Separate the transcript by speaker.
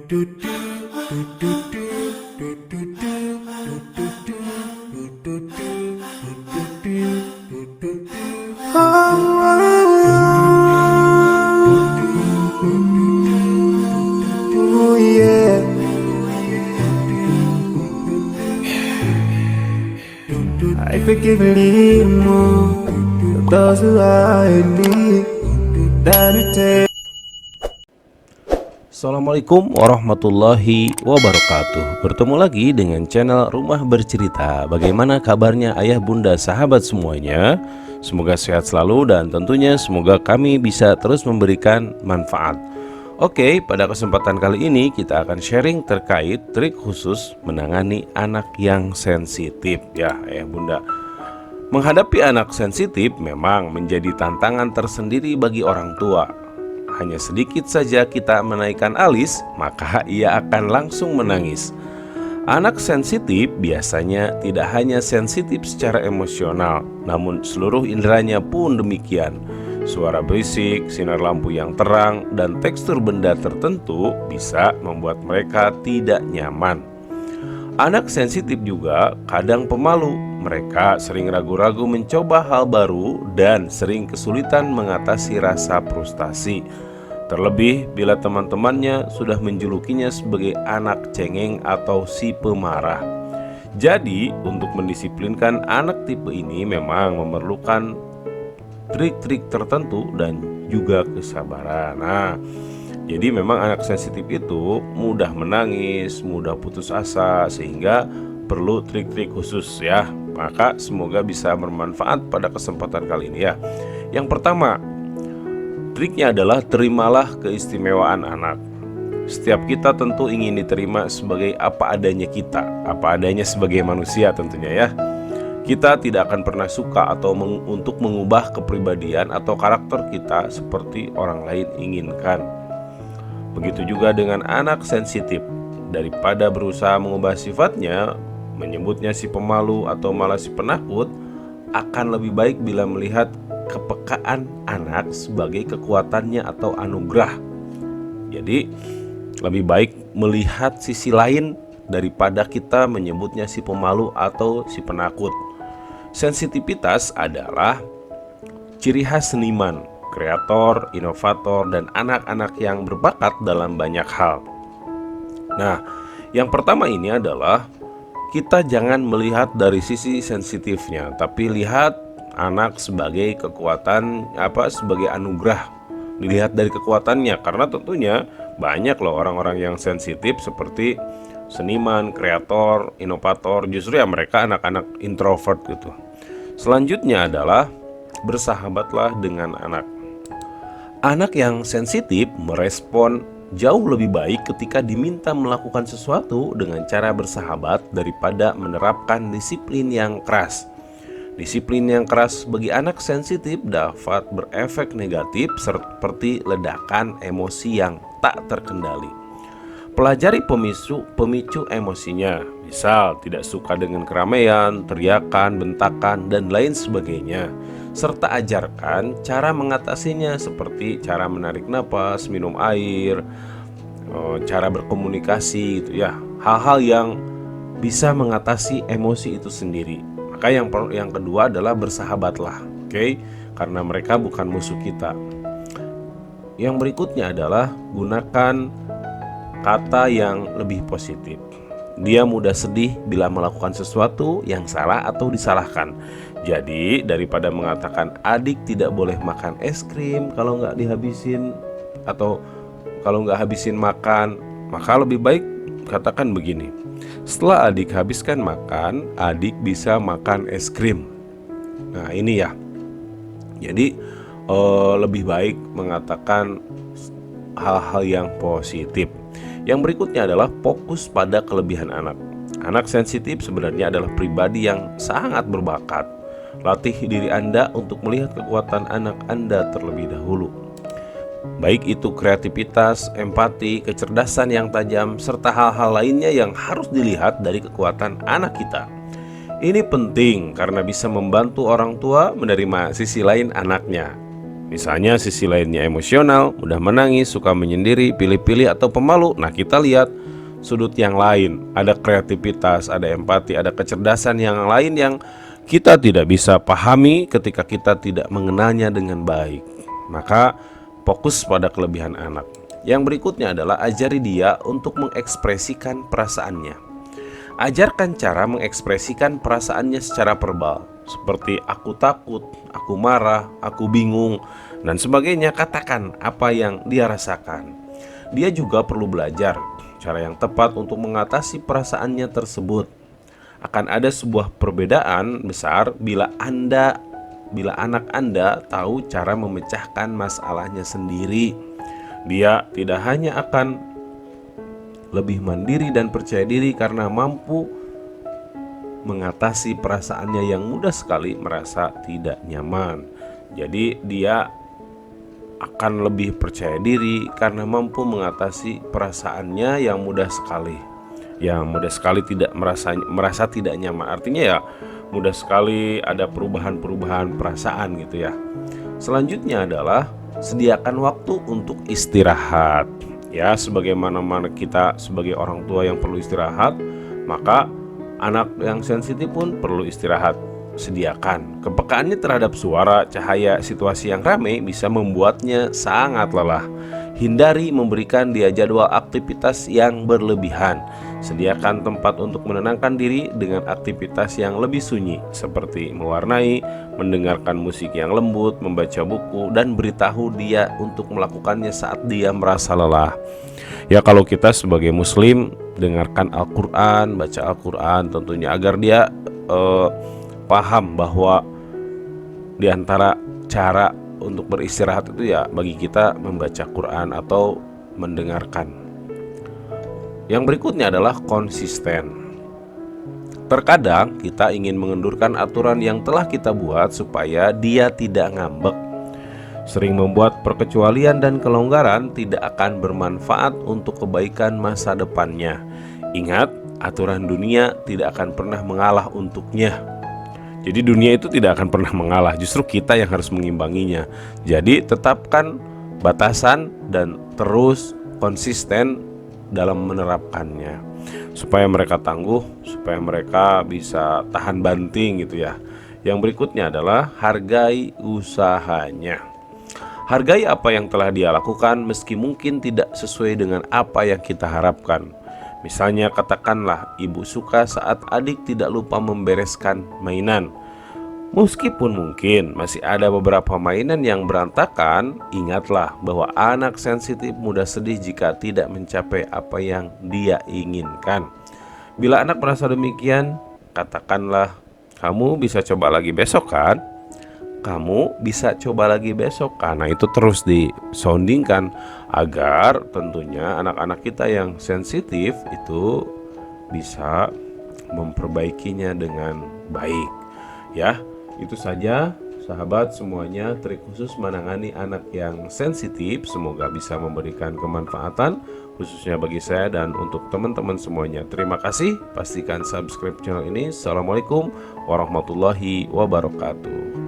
Speaker 1: Oh yeah. I forgive dirimu untuk selalu dari
Speaker 2: Assalamualaikum warahmatullahi wabarakatuh. Bertemu lagi dengan channel Rumah Bercerita. Bagaimana kabarnya ayah bunda sahabat semuanya? Semoga sehat selalu dan tentunya semoga kami bisa terus memberikan manfaat. Oke, pada kesempatan kali ini kita akan sharing terkait trik khusus menangani anak yang sensitif ya ayah bunda. Menghadapi anak sensitif memang menjadi tantangan tersendiri bagi orang tua. Hanya sedikit saja kita menaikkan alis, maka ia akan langsung menangis. Anak sensitif biasanya tidak hanya sensitif secara emosional, namun seluruh inderanya pun demikian. Suara berisik, sinar lampu yang terang, dan tekstur benda tertentu bisa membuat mereka tidak nyaman. Anak sensitif juga kadang pemalu. Mereka sering ragu-ragu mencoba hal baru dan sering kesulitan mengatasi rasa frustasi. Terlebih bila teman-temannya sudah menjulukinya sebagai anak cengeng atau si pemarah. Jadi untuk mendisiplinkan anak tipe ini memang memerlukan trik-trik tertentu dan juga kesabaran. Nah, jadi memang anak sensitif itu mudah menangis, mudah putus asa, sehingga perlu trik-trik khusus ya. Maka semoga bisa bermanfaat pada kesempatan kali ini ya. Yang pertama, triknya adalah terimalah keistimewaan anak. Setiap kita tentu ingin diterima sebagai apa adanya kita, apa adanya sebagai manusia tentunya ya. Kita tidak akan pernah suka atau untuk mengubah kepribadian atau karakter kita seperti orang lain inginkan. Begitu juga dengan anak sensitif. Daripada berusaha mengubah sifatnya, menyebutnya si pemalu atau malah si penakut, akan lebih baik bila melihat kepekaan anak sebagai kekuatannya atau anugerah. Jadi lebih baik melihat sisi lain daripada kita menyebutnya si pemalu atau si penakut. Sensitivitas adalah ciri khas seniman, kreator, inovator, dan anak-anak yang berbakat dalam banyak hal. Nah, yang pertama ini adalah kita jangan melihat dari sisi sensitifnya, tapi lihat anak sebagai kekuatan, sebagai anugerah. Dilihat dari kekuatannya, karena tentunya banyak loh orang-orang yang sensitif seperti seniman, kreator, inovator, justru ya mereka anak-anak introvert gitu. Selanjutnya adalah bersahabatlah dengan anak. Anak yang sensitif merespon jauh lebih baik ketika diminta melakukan sesuatu dengan cara bersahabat daripada menerapkan disiplin yang keras. Disiplin yang keras bagi anak sensitif dapat berefek negatif seperti ledakan emosi yang tak terkendali. Pelajari pemicu emosinya, misal tidak suka dengan keramaian, teriakan, bentakan, dan lain sebagainya. Serta ajarkan cara mengatasinya seperti cara menarik napas, minum air, cara berkomunikasi gitu ya. Hal-hal yang bisa mengatasi emosi itu sendiri. Maka yang kedua adalah bersahabatlah, oke? Karena mereka bukan musuh kita. Yang berikutnya adalah gunakan kata yang lebih positif. Dia mudah sedih bila melakukan sesuatu yang salah atau disalahkan. Jadi daripada mengatakan adik tidak boleh makan es krim kalau nggak dihabisin, atau kalau nggak habisin makan, maka lebih baik katakan begini: setelah adik habiskan makan, adik bisa makan es krim. Nah ini ya. Jadi lebih baik mengatakan hal-hal yang positif. Yang berikutnya adalah fokus pada kelebihan anak. Anak sensitif sebenarnya adalah pribadi yang sangat berbakat. Latih diri Anda untuk melihat kekuatan anak Anda terlebih dahulu. Baik itu kreativitas, empati, kecerdasan yang tajam, serta hal-hal lainnya yang harus dilihat dari kekuatan anak kita. Ini penting karena bisa membantu orang tua menerima sisi lain anaknya. Misalnya sisi lainnya emosional, mudah menangis, suka menyendiri, pilih-pilih atau pemalu. Nah, kita lihat sudut yang lain. Ada kreativitas, ada empati, ada kecerdasan yang lain yang kita tidak bisa pahami ketika kita tidak mengenalnya dengan baik. Maka fokus pada kelebihan anak. Yang berikutnya adalah ajari dia untuk mengekspresikan perasaannya. Ajarkan cara mengekspresikan perasaannya secara verbal, seperti aku takut, aku marah, aku bingung, dan sebagainya. Katakan apa yang dia rasakan. Dia juga perlu belajar cara yang tepat untuk mengatasi perasaannya tersebut. Akan ada sebuah perbedaan besar bila anak Anda tahu cara memecahkan masalahnya sendiri. Dia tidak hanya akan lebih mandiri dan percaya diri karena mampu mengatasi perasaannya yang mudah sekali merasa tidak nyaman. Jadi dia akan lebih percaya diri karena mampu mengatasi perasaannya yang mudah sekali tidak merasa tidak nyaman. Artinya ya mudah sekali ada perubahan perasaan gitu ya. Selanjutnya adalah sediakan waktu untuk istirahat. Ya, sebagaimana kita sebagai orang tua yang perlu istirahat, maka anak yang sensitif pun perlu istirahat. Sediakan. Kepekaannya terhadap suara, cahaya, situasi yang ramai bisa membuatnya sangat lelah. Hindari memberikan dia jadwal aktivitas yang berlebihan. Sediakan tempat untuk menenangkan diri dengan aktivitas yang lebih sunyi, seperti mewarnai, mendengarkan musik yang lembut, membaca buku, dan beritahu dia untuk melakukannya saat dia merasa lelah. Ya, kalau kita sebagai muslim, dengarkan Al-Quran, baca Al-Quran tentunya agar dia paham bahwa di antara cara untuk beristirahat itu ya bagi kita membaca Quran atau mendengarkan. Yang berikutnya adalah konsisten. Terkadang kita ingin mengendurkan aturan yang telah kita buat supaya dia tidak ngambek. Sering membuat perkecualian dan kelonggaran tidak akan bermanfaat untuk kebaikan masa depannya. Ingat, aturan dunia tidak akan pernah mengalah untuknya. Jadi dunia itu tidak akan pernah mengalah, justru kita yang harus mengimbanginya. Jadi tetapkan batasan dan terus konsisten dalam menerapkannya, supaya mereka tangguh, supaya mereka bisa tahan banting gitu ya. Yang berikutnya adalah hargai usahanya. Hargai apa yang telah dia lakukan meski mungkin tidak sesuai dengan apa yang kita harapkan. Misalnya katakanlah ibu suka saat adik tidak lupa membereskan mainan. Meskipun mungkin masih ada beberapa mainan yang berantakan, ingatlah bahwa anak sensitif mudah sedih jika tidak mencapai apa yang dia inginkan. Bila anak merasa demikian, katakanlah, kamu bisa coba lagi besok kan? Kamu bisa coba lagi besok kan? Nah, itu terus disoundingkan agar tentunya anak-anak kita yang sensitif itu bisa memperbaikinya dengan baik. Ya, itu saja sahabat semuanya, trik khusus menangani anak yang sensitif. Semoga bisa memberikan kemanfaatan khususnya bagi saya dan untuk teman-teman semuanya. Terima kasih, pastikan subscribe channel ini. Assalamualaikum warahmatullahi wabarakatuh.